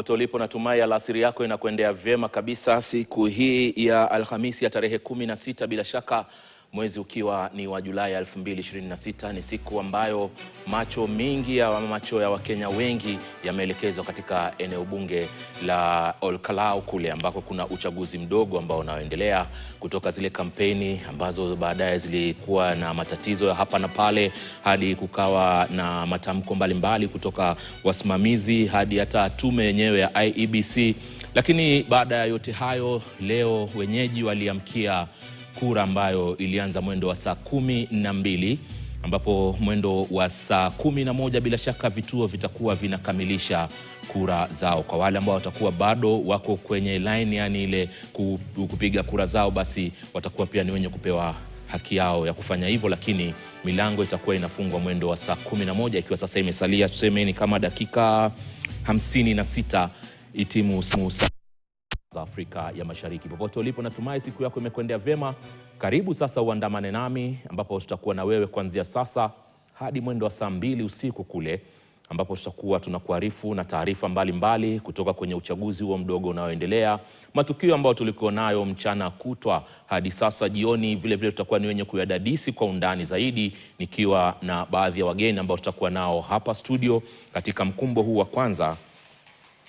Popote ulipo natumai alasiri yako inakuendea vyema kabisa. Siku hii ya Alhamisi ya tarehe 16 bila shaka mwezi ukiwa ni wa Julai 2026 ni siku ambayo macho ya Wakenya wengi yameelekezwa katika eneo bunge la Olkalau kule ambako kuna uchaguzi mdogo ambao unaoendelea kutoka zile kampeni ambazo baadaye zilikuwa na matatizo ya hapa na pale hadi kukawa na matamko mbalimbali kutoka wasimamizi hadi hata tume yenyewe ya IEBC. Lakini baada ya yote hayo, leo wenyeji waliamkia kura ambayo ilianza mwendo wa saa 12 ambapo mwendo wa saa 11 bila shaka vituo vitakuwa vinakamilisha kura zao. Kwa wale ambao watakuwa bado wako kwenye line, yani ile kupiga kura zao, basi watakuwa pia ni wenye kupewa haki yao ya kufanya hivyo, lakini milango itakuwa inafungwa mwendo wa saa 11 ikiwa sasa imesalia tuseme ni kama dakika 56 itimu za Afrika ya Mashariki. Popote ulipo natumai siku yako imekwendea vyema. Karibu sasa uandamane nami ambapo tutakuwa na wewe kuanzia sasa hadi mwendo wa saa 2 usiku kule ambapo tutakuwa tunakuarifu na taarifa mbalimbali kutoka kwenye uchaguzi huo mdogo unaoendelea, matukio ambayo tulikuwa nayo mchana kutwa hadi sasa jioni. Vile vile tutakuwa ni wenye kuyadadisi kwa undani zaidi nikiwa na baadhi ya wageni ambao tutakuwa nao hapa studio katika mkumbo huu wa kwanza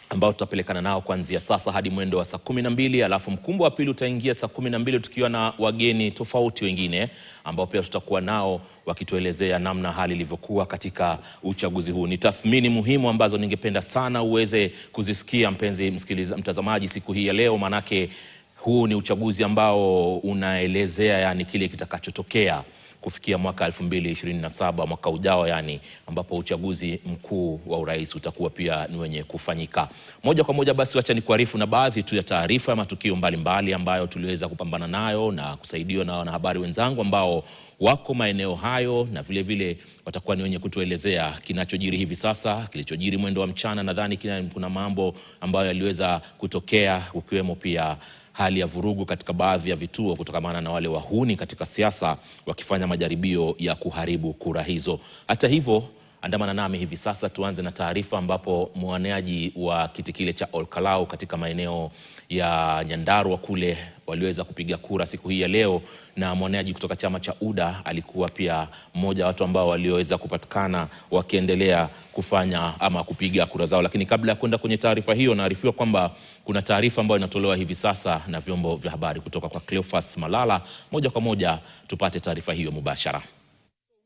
ambao tutapelekana nao kuanzia sasa hadi mwendo wa saa 12, alafu mkumbo wa pili utaingia saa 12 tukiwa na wageni tofauti wengine ambao pia tutakuwa nao wakituelezea namna hali ilivyokuwa katika uchaguzi huu. Ni tathmini muhimu ambazo ningependa sana uweze kuzisikia mpenzi mtazamaji siku hii ya leo, manake huu ni uchaguzi ambao unaelezea yani kile kitakachotokea kufikia mwaka 2027 mwaka ujao, yani ambapo uchaguzi mkuu wa urais utakuwa pia ni wenye kufanyika. Moja kwa moja basi wacha nikuarifu na baadhi tu ya taarifa ya matukio mbalimbali ambayo tuliweza kupambana nayo na kusaidiwa na wanahabari wenzangu ambao wako maeneo hayo, na vile vile watakuwa ni wenye kutuelezea kinachojiri hivi sasa, kilichojiri mwendo wa mchana. Nadhani kuna mambo ambayo yaliweza kutokea ukiwemo pia hali ya vurugu katika baadhi ya vituo kutokana na wale wahuni katika siasa wakifanya majaribio ya kuharibu kura hizo. Hata hivyo, andamana nami hivi sasa tuanze na taarifa ambapo mwaniaji wa kiti kile cha Olkalau katika maeneo ya Nyandarua kule waliweza kupiga kura siku hii ya leo, na mwaniaji kutoka chama cha UDA alikuwa pia mmoja wa watu ambao walioweza kupatikana wakiendelea kufanya ama kupiga kura zao. Lakini kabla ya kwenda kwenye taarifa hiyo, naarifiwa kwamba kuna taarifa ambayo inatolewa hivi sasa na vyombo vya habari kutoka kwa Cleophas Malala. Moja kwa moja tupate taarifa hiyo mubashara.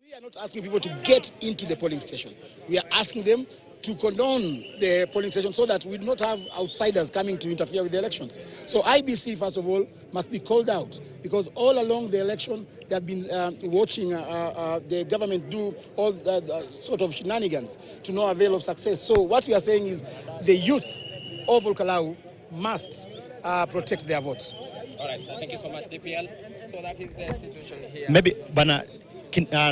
We are not asking people to get into the polling station. We are asking them to condone the polling station so that we do not have outsiders coming to interfere with the elections. So IEBC, first of all, must be called out, because all along the election they have been watching the government do all sort of shenanigans to no avail of success. So what we are saying is the youth of Olkalau must protect their votes. All right, thank you so much, DPL. So that is the situation here. Maybe bana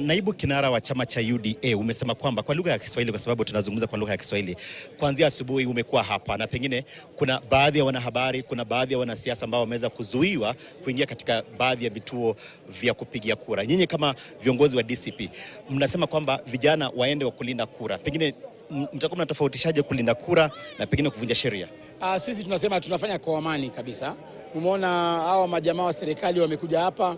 naibu kinara wa chama cha UDA umesema kwamba kwa lugha ya Kiswahili, kwa sababu tunazungumza kwa lugha ya Kiswahili, kuanzia asubuhi umekuwa hapa na pengine kuna baadhi ya wanahabari, kuna baadhi ya wanasiasa ambao wameweza kuzuiwa kuingia katika baadhi ya vituo vya kupigia kura. Nyinyi kama viongozi wa DCP mnasema kwamba vijana waende wa kulinda kura. Pengine mtakuwa mnatofautishaje kulinda kura na pengine kuvunja sheria? Sisi tunasema tunafanya kwa amani kabisa. Umeona hao majamaa wa serikali wamekuja hapa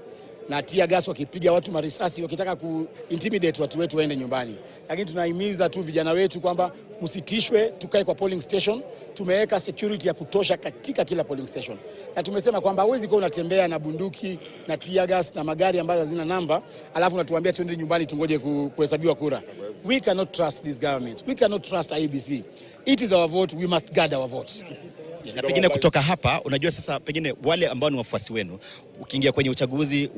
na tear gas wakipiga watu marisasi wakitaka ku-intimidate watu wetu waende nyumbani. Lakini tunahimiza tu vijana wetu kwamba msitishwe, tukae kwa polling station. Tumeweka security ya kutosha katika kila polling station. Na tumesema kwamba huwezi kuwa unatembea na bunduki na tear gas na magari ambayo hazina namba alafu unatuambia tuende nyumbani tungoje kuhesabiwa kura. We cannot trust this government. We cannot trust IEBC. It is our vote, we must guard our vote. Na pengine kutoka hapa, unajua sasa pengine wale ambao ni wafuasi wenu, ukiingia kwenye uchaguzi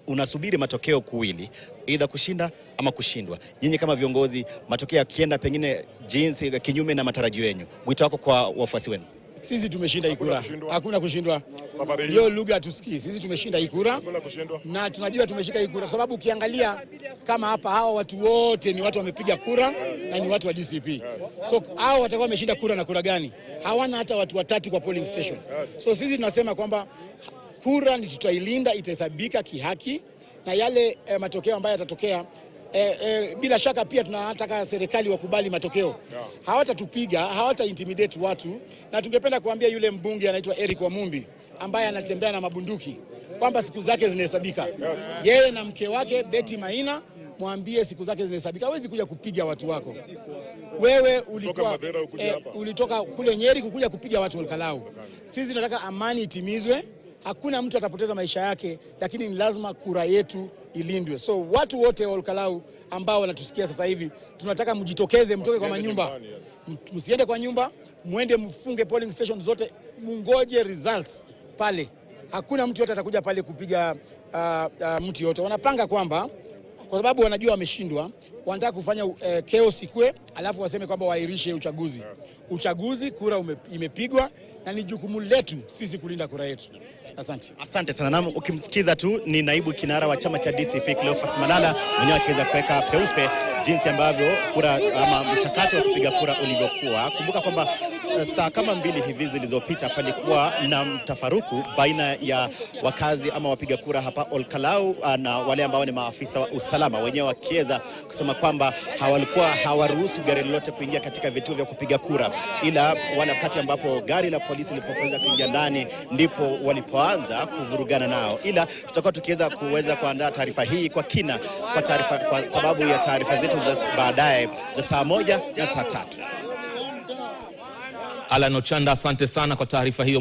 unasubiri matokeo kuwili, either kushinda ama kushindwa. Nyinyi kama viongozi, matokeo yakienda pengine jinsi kinyume na matarajio yenu, mwito wako kwa wafuasi wenu? Sisi tumeshinda hii kura. Hakuna kushindwa. Hiyo lugha tusikii. Sisi tumeshinda hii kura. Na tunajua tumeshika hii kura kwa sababu ukiangalia kama hapa hawa watu wote ni watu wamepiga kura na ni watu wa DCP. So hao watakuwa wameshinda kura na kura gani? Hawana hata watu watatu kwa polling station. So sisi tunasema kwamba kura ni tutailinda, itahesabika kihaki, na yale matokeo ambayo yatatokea bila shaka pia tunataka serikali wakubali matokeo. Hawatatupiga, hawata intimidate watu, na tungependa kuambia yule mbunge anaitwa Eric Wamumbi ambaye anatembea na mabunduki kwamba siku zake zinahesabika. Yeye na mke wake Betty Maina, mwambie siku zake zinahesabika. Hawezi kuja kupiga watu wako. Wewe ulitoka kule Nyeri kukuja kupiga watu Olkalau. Sisi tunataka amani itimizwe. Hakuna mtu atapoteza maisha yake, lakini ni lazima kura yetu ilindwe. So watu wote wa Olkalau ambao wanatusikia sasa hivi, tunataka mjitokeze, mtoke kwa manyumba. Msiende kwa nyumba, muende mfunge polling station zote, mungoje results pale. Hakuna mtu yote atakuja pale kupiga mtu yote. Wanapanga kwamba kwa sababu wanajua wameshindwa, wanataka kufanya chaos ikue, alafu waseme kwamba wairishe uchaguzi. Uchaguzi, kura imepigwa, na ni jukumu letu sisi kulinda kura yetu. Asante. Asante sana. Naam, ukimsikiza tu ni naibu kinara wa chama cha DCP Cleophas Malala, mwenyewe akiweza kuweka peupe jinsi ambavyo kura ama mchakato wa kupiga kura ulivyokuwa. Kumbuka kwamba saa kama 2 hivi zilizopita palikuwa na mtafaruku baina ya wakazi ama wapiga kura hapa Olkalau na wale ambao ni maafisa wa usalama, wenyewe wakiweza kusema kwamba hawaruhusu gari lolote kuingia katika vituo vya kupiga kura, ila wakati ambapo gari la polisi lilipoanza kuingia ndani ndipo walipoanza kuvurugana nao. Ila tutakuwa tukiweza kuandaa taarifa hii kwa kina kwa sababu ya taarifa zetu za baadaye za saa 1 na saa 3. Alan Ochanda, asante sana kwa taarifa hiyo.